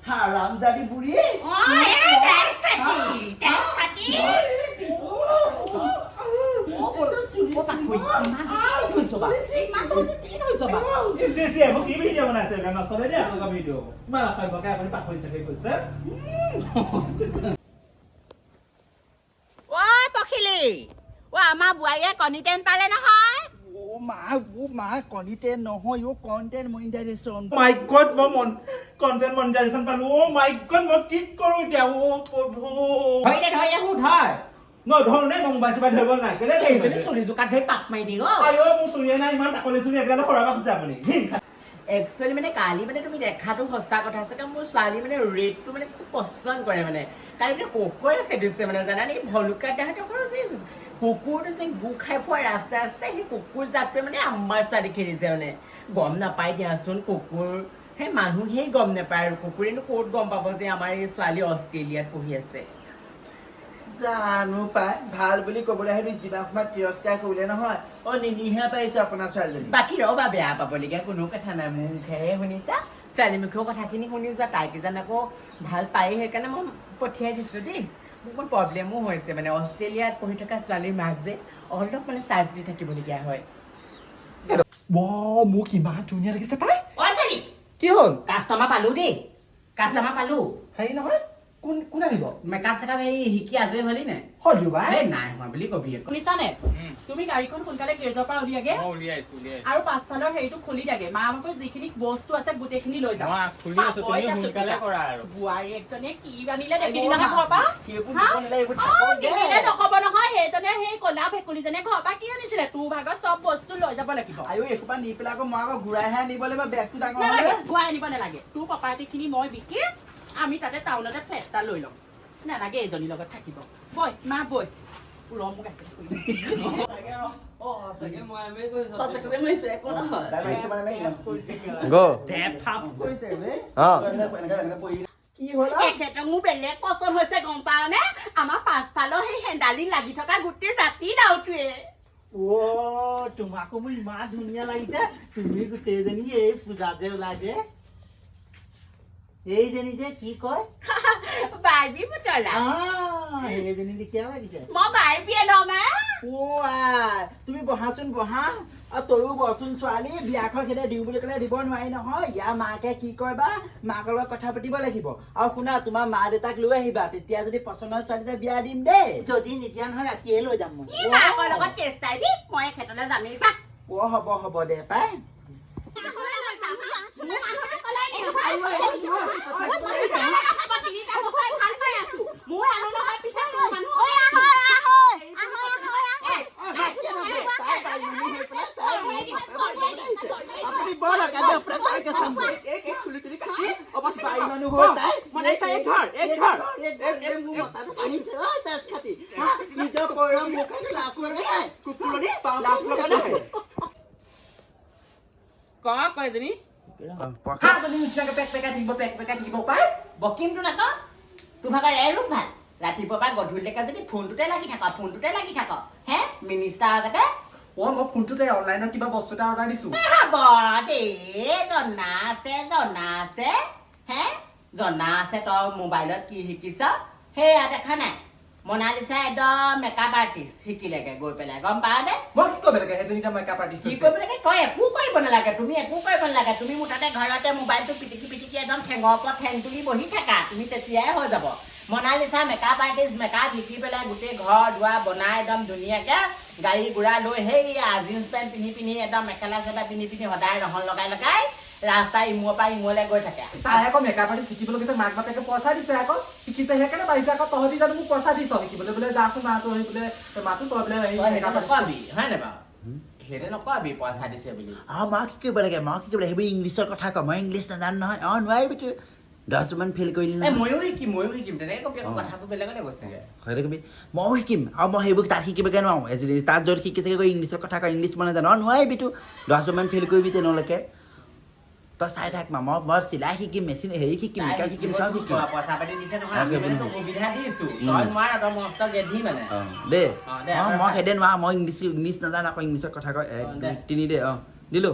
হাৰামজাদি বুঢ়ী আমাৰ বোৱাৰীয়ে কণীটেন পালে নহয় মা কণ্টেণ্ট নহয় কণ্টেণ্ট মনিটাইজেশ্যন মাই গড মই কণ্টেণ্ট মনিটাইজেশ্যন পালো মাই গড মই কি কৰো এতিয়া প্ৰভু নধৰণে মই মোবাইল চোবাইল ধৰিব নাই কেলে চুলি জোকাত ধৰি পাক মাৰি দিওঁ মোৰ চুৰিয়ে নাই ইমান টাকলি চুৰি একেবাৰে সৰাব খুজিছে আপুনি একচুৱেলি মানে কালি মানে তুমি দেখাটো সঁচা কথা আছে কাৰণ মোৰ ছোৱালী মানে ৰেডটো মানে খুব পচন্দ কৰে মানে কালি মানে কুকুৰে খেদিছে মানে জানানে ভলুকা দেহাতৰ যে কুকুৰটো যে গু খাই পোৱা ৰাস্তাই ৰাস্তাই সেই কুকুৰ জাতটোৱে মানে আমাৰ ছোৱালী খেদিছে মানে গম নাপাই দিয়াচোন কুকুৰ সেই মানুহেই গম নাপায় আৰু কুকুৰেনো ক'ত গম পাব যে আমাৰ এই ছোৱালী অষ্ট্ৰেলিয়াত পঢ়ি আছে জানো পাই ভাল বুলি ক'বলৈ আহিলো যিমান সময়ত তিৰস্কাৰ কৰিলে নহয় নিনিহে পাইছে আপোনাৰ ছোৱালীজনী বাকী ৰবা বেয়া পাবলগীয়া কোনো কথা নাই মোৰ মুখেৰে শুনিছা ছোৱালী মুখেও কথাখিনি শুনিছা তাই কিজান আকৌ ভাল পায় সেইকাৰণে মই পঠিয়াই দিছো দেই মোৰ প্ৰব্লেমো হৈছে মানে অষ্ট্ৰেলিয়াত পঢ়ি থকা ছোৱালীৰ মাক যে অলপ মানে চাৰ্জ দি থাকিবলগীয়া হয় মোক ইমান ধুনীয়া লাগিছে পাই ছোৱালী কি হ'ল কাষ্টমাৰ পালো দেই কাষ্টমাৰ পালো হেৰি নহয় কোন আহিব মেকআপ চেকআপ হেৰি শিকি আজৰি হলি নে হলো বাই নাই হোৱা বুলি কবি শুনিছানে তুমি গাড়ীখন সোনকালে গেৰেজৰ পৰা উলিয়াগে আৰু পাছফালৰ হেৰিটো খুলি দিয়াগে মামাকৰ যিখিনি বস্তু আছে গোটেইখিনি লৈ যাওঁ বোৱাৰী একজনে কি আনিলে দেখিলি নহয় ঘৰৰ পৰা নকব নহয় সেইজনে সেই কলা ভেকুলীজনে ঘৰৰ পৰা কি আনিছিলে তোৰ ভাগত চব বস্তু লৈ যাব লাগিব এসোপা নি পেলাই আকৌ মই আকৌ ঘূৰাইহে আনিব লাগিব বেগটো ডাঙৰ ঘূৰাই আনিব নালাগে তোৰ প্ৰপাৰ্টি খিনি মই বিকি আমি তাতে টাউনতে ফ্লেট এটা লৈ ল'ম নালাগে এইজনীৰ লগত থাকিব বৈ মা বৈ মোৰ বেলেগ পচন্দ হৈছে গম পাৱ নে আমাৰ পাছফালৰ সেই হেন্দালি লাগি থকা গোটেই জাতি লাওটোৱে তোমাকো মোৰ ইমান ধুনীয়া লাগিছে তুমি গোটেইজনী এই পূজা যে ওলাই যে এইজনী যে কি কয় বাৰ্বি পুতলা এইজনী দেখিয়া লাগিছে মই বাৰ্বিয়ে নমা তুমি বহাচোন বহা তয়ো বচোন ছোৱালী বিয়াখন খেদে দিওঁ বুলি ক'লে দিব নোৱাৰি নহয় ইয়াৰ মাকে কি কয় বা মাকৰ লগত কথা পাতিব লাগিব আৰু শুনা তোমাৰ মা দেউতাক লৈ আহিবা তেতিয়া যদি পচন্দ হয় ছোৱালীতে বিয়া দিম দেই যদি নিদিয়া নহয় ৰাতিয়ে লৈ যাম মই মাকৰ লগত কেছ তাই দি মই খেতলৈ যামেই যা হ'ব দে পাই বকিমটো নাক তোৰ ভাগৰ এৰূপ ভাল ৰাতিপুৱা পৰা গধূলিলৈকে যদি ফোনটোতে লাগি থাক হে মিনিষ্টাৰ আগতে মই ফোনটোতে অনলাইনত কিবা বস্তু এটা অৰ্ডাৰ দিছো জনা আছে তই মোবাইলত কি শিকিছ সেয়া দেখা নাই মনালিছা একদম মেকআপ আৰ্টিষ্ট শিকিলেগে গৈ পেলাই গম পাৱ নে মই কি কৰিব লাগে সেইজনী মেকআপ আৰ্টিষ্ট কি কৰিব লাগে তই একো কৰিব নালাগে তুমি মুঠতে ঘৰতে মোবাইলটো পিটিকি একদম ঠেঙৰ ওপৰত ঠেং তুলি বহি থাকা তুমি তেতিয়াই হৈ যাব মনালিছা মেকআপ আৰ্টিষ্ট মেকআপ শিকি পেলাই গোটেই ঘৰ দুৱাৰ বনাই একদম ধুনীয়াকে গাড়ী গুড়া লৈ সেই জিন্স পেণ্ট পিন্ধি একদম মেখেলা চেলা পিন্ধি সদায় ৰহন লগাই ৰাস্তা ইমূৰৰ পৰা ইমূৰলৈ গৈ থাকে তাই আকৌ মেকআপ আৰ্টিষ্ট শিকিবলৈ গৈছে মাক বাপেকে পইচা দিছে আকৌ শিকিছে সেইকাৰণে পাৰিছে আকৌ তহঁতি জানো মোক পইচা দিছ শিকিবলৈ বোলে যাচোন মাতো বোলে তই বোলে নকবি হয় নাই বাৰু সেইদে নকবি পইচা দিছে বুলি মাক কি কৰিব লাগে সেইবোৰ ইংলিছৰ কথা কওঁ মই ইংলিছ নাজানো নহয় নোৱাৰিবি তই 10মান ফেইল কৰিলি ময়ো শিকিম তেনেকে কবি আকৌ কথাবোৰ বেলেগতে গৈছেগে হয়তো কবি ময়ো শিকিম আৰু মই সেইবোৰ তাত শিকিবগে নোৱাৰো তাত য'ত শিকিছে ইংলিছৰ কথা কওঁ ইংলিছ মই নাজানো নোৱাৰিবি তো 10মান ফেইল কৰিবি তেনেলৈকে তই চাই থাক মই চিলাই শিকিম মেচিন হেৰি শিকিম মেকআপ শিকিম চব শিকিম পইচা পাতি দিছে নহয় আমি মানে তোক সুবিধা দিছো তই নোৱাৰ তই মস্ত গেধি মানে দে মই সেইদে নোৱাৰো মই ইংলিছ নাজানো আকৌ ইংলিছৰ কথা কয় 1 2 3 দে দিলো